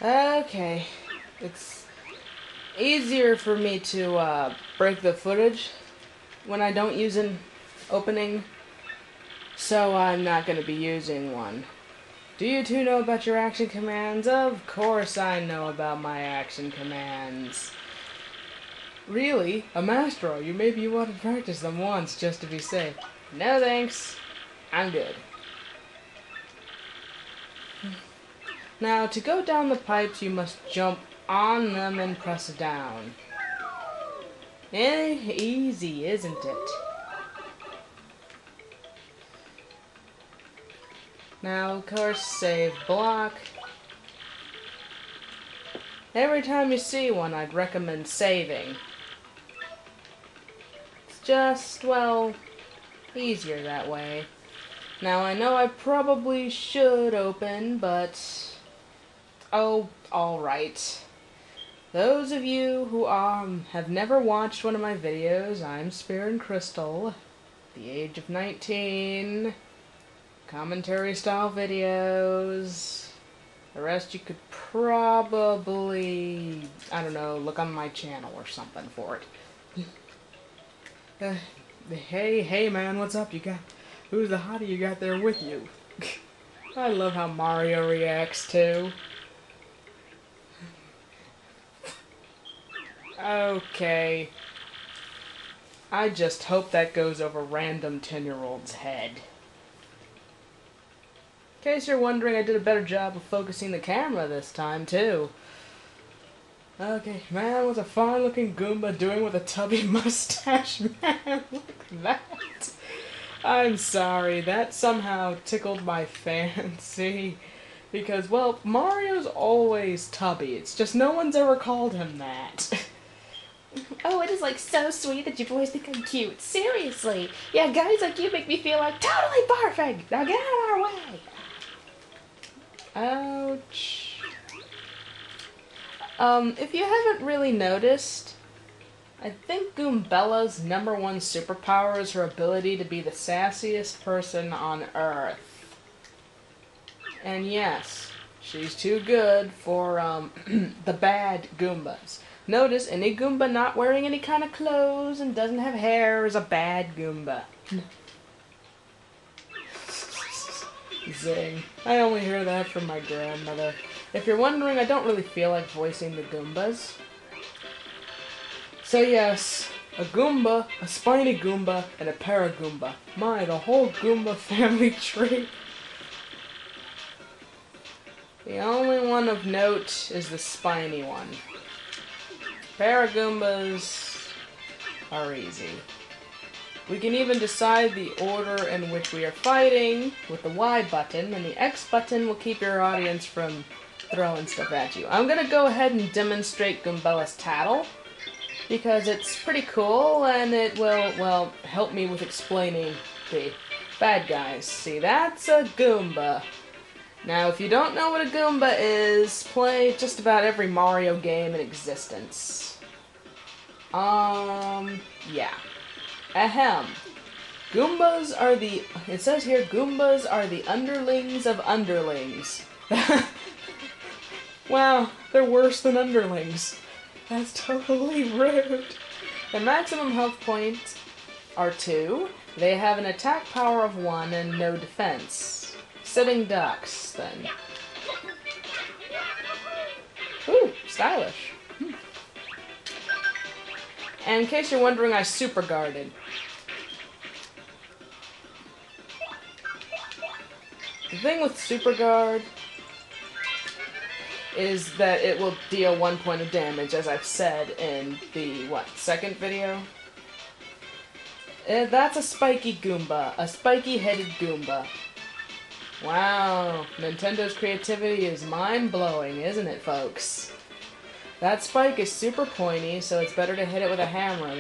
Okay, it's easier for me to break the footage when I don't use an opening, so I'm not going to be using one. Do you two know about your action commands? Of course I know about my action commands. Really? A Mastro, maybe you want to practice them once just to be safe. No thanks. I'm good. Now, to go down the pipes, you must jump on them and press down. Easy, isn't it? Now, of course, save block. Every time you see one, I'd recommend saving. It's just, well, easier that way. Now, I know I probably should open, but... oh, alright. Those of you who have never watched one of my videos, I'm Spear and Crystal, the age of 19, commentary style videos. The rest you could probably, I don't know, look on my channel or something for it. Hey man, what's up? Who's the hottie you got there with you? I love how Mario reacts too. Okay. I just hope that goes over random 10-year-old's head. In case you're wondering, I did a better job of focusing the camera this time, too. Okay, man, what's a fine-looking Goomba doing with a tubby mustache, man? Look at that. I'm sorry, that somehow tickled my fancy. Because, well, Mario's always tubby. It's just no one's ever called him that. Oh, it is like so sweet that you boys think I'm cute. Seriously. Yeah, guys like you make me feel like totally perfect. Now get out of our way. Ouch. If you haven't really noticed, I think Goombella's #1 superpower is her ability to be the sassiest person on Earth. And yes, she's too good for, the bad Goombas. Notice, any Goomba not wearing any kind of clothes and doesn't have hair is a bad Goomba. Zing. I only hear that from my grandmother. If you're wondering, I don't really feel like voicing the Goombas. So yes, a Goomba, a spiny Goomba, and a Paragoomba. My, the whole Goomba family tree. The only one of note is the spiny one. Paragoombas are easy. We can even decide the order in which we are fighting with the Y button, and the X button will keep your audience from throwing stuff at you. I'm gonna go ahead and demonstrate Goombella's tattle, because it's pretty cool, and it will, well, help me with explaining the bad guys. See, that's a Goomba. Now, if you don't know what a Goomba is, play just about every Mario game in existence. Yeah. Ahem. Goombas are it says here, Goombas are the underlings of underlings. Wow, they're worse than underlings. That's totally rude. Their maximum health points are 2. They have an attack power of 1 and no defense. Sitting ducks, then. Ooh, stylish. And in case you're wondering, I super guarded. The thing with super guard is that it will deal 1 point of damage, as I've said in the, second video? That's a spiky Goomba. A spiky-headed Goomba. Wow, Nintendo's creativity is mind-blowing, isn't it, folks? That spike is super pointy, so it's better to hit it with a hammer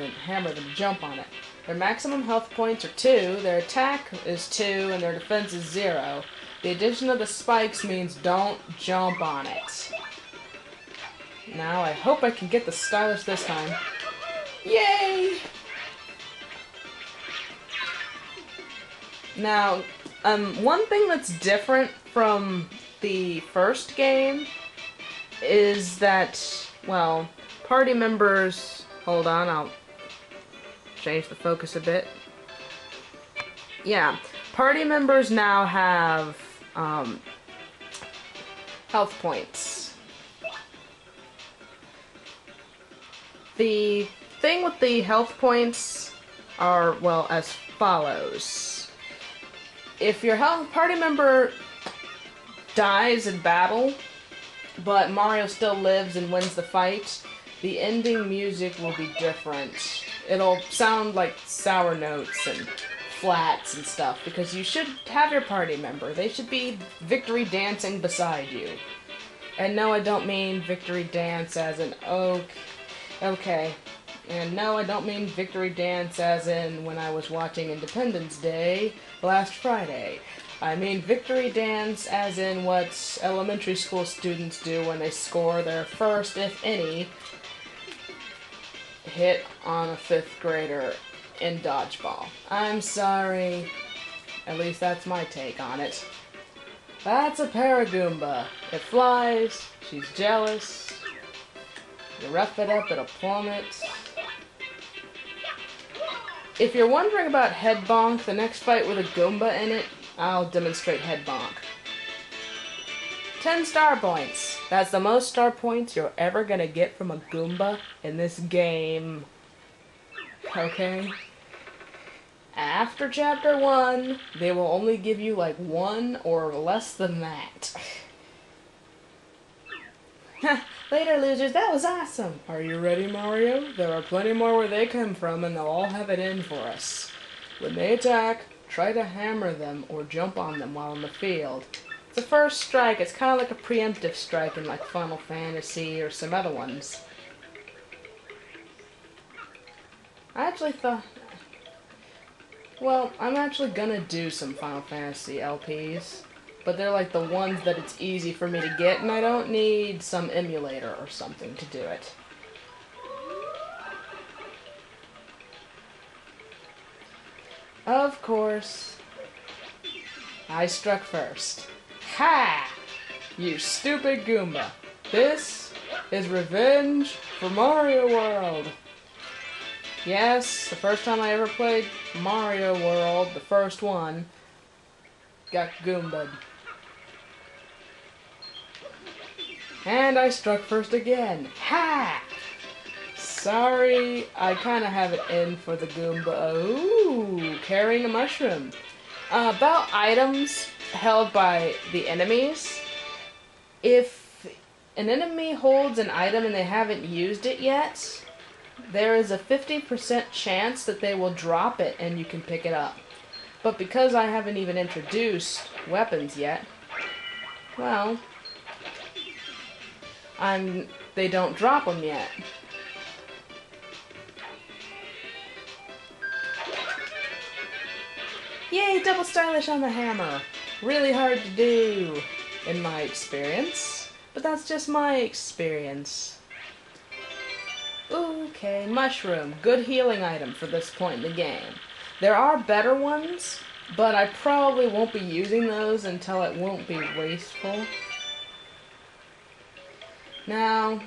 than jump on it. Their maximum health points are 2, their attack is 2, and their defense is 0. The addition of the spikes means don't jump on it. Now, I hope I can get the stylish this time. Yay! Now, one thing that's different from the first game is that, well, party members... Hold on, I'll change the focus a bit. Yeah, party members now have health points. The thing with the health points are, well, as follows. If your party member dies in battle, but Mario still lives and wins the fight, the ending music will be different. It'll sound like sour notes and flats and stuff, because you should have your party member. They should be victory dancing beside you. And no, I don't mean victory dance as in, okay. And no, I don't mean victory dance as in when I was watching Independence Day last Friday. I mean victory dance as in what elementary school students do when they score their first, if any, hit on a 5th grader in dodgeball. I'm sorry. At least that's my take on it. That's a Paragoomba. It flies. She's jealous. You rough it up, it'll plummet. If you're wondering about Head Bonk, the next fight with a Goomba in it, I'll demonstrate Head Bonk. 10 star points. That's the most star points you're ever gonna get from a Goomba in this game. Okay? After Chapter 1, they will only give you like 1 or less than that. Later, losers, that was awesome! Are you ready, Mario? There are plenty more where they come from, and they'll all have it in for us. When they attack, try to hammer them or jump on them while in the field. It's a first strike. It's kind of like a preemptive strike in like Final Fantasy or some other ones. I actually thought... Well, I'm actually gonna do some Final Fantasy LPs. But they're like the ones that it's easy for me to get, and I don't need some emulator or something to do it. Of course, I struck first. Ha! You stupid Goomba. This is revenge for Mario World. Yes, the first time I ever played Mario World, the first one, got Goomba'd. And I struck first again. Ha! Sorry, I kind of have it in for the Goomba. Ooh, carrying a mushroom. About items held by the enemies. If an enemy holds an item and they haven't used it yet, there is a 50% chance that they will drop it and you can pick it up. But because I haven't even introduced weapons yet, well, they don't drop them yet. Yay, double stylish on the hammer. Really hard to do, in my experience. But that's just my experience. Okay, mushroom. Good healing item for this point in the game. There are better ones, but I probably won't be using those until it won't be wasteful. Now,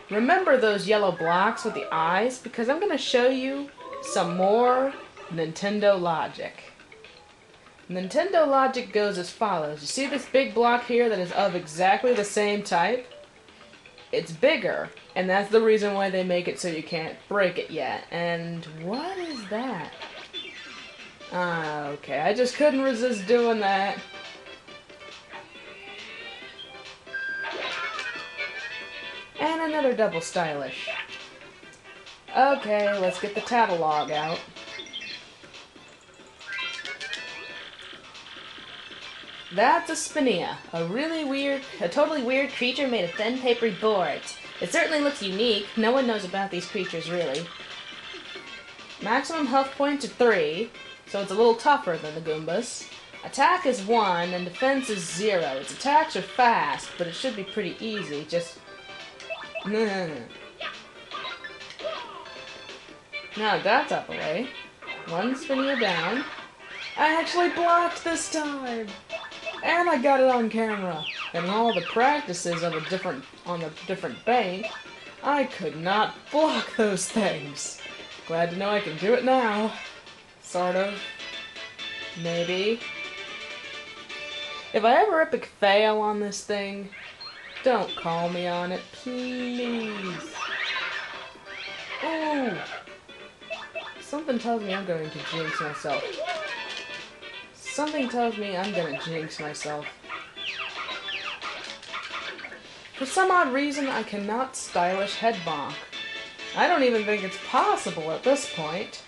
remember those yellow blocks with the eyes, because I'm going to show you some more Nintendo logic. Nintendo logic goes as follows. You see this big block here that is of exactly the same type? It's bigger, and that's the reason why they make it so you can't break it yet. And what is that? Okay, I just couldn't resist doing that. And another double stylish. Okay, let's get the catalog out. That's a Spinia, a totally weird creature made of thin papery boards. It certainly looks unique. No one knows about these creatures, really. Maximum health points are 3, so it's a little tougher than the Goombas. Attack is 1, and defense is 0. Its attacks are fast, but it should be pretty easy, just... Now that's out the way. One Spinia down. I actually blocked this time! And I got it on camera. And in all the practices on the different bank, I could not block those things. Glad to know I can do it now. Sort of. Maybe. If I ever epic fail on this thing, don't call me on it, please. Ooh. Something tells me I'm going to jinx myself. Something tells me I'm gonna jinx myself. For some odd reason, I cannot stylish head bonk. I don't even think it's possible at this point.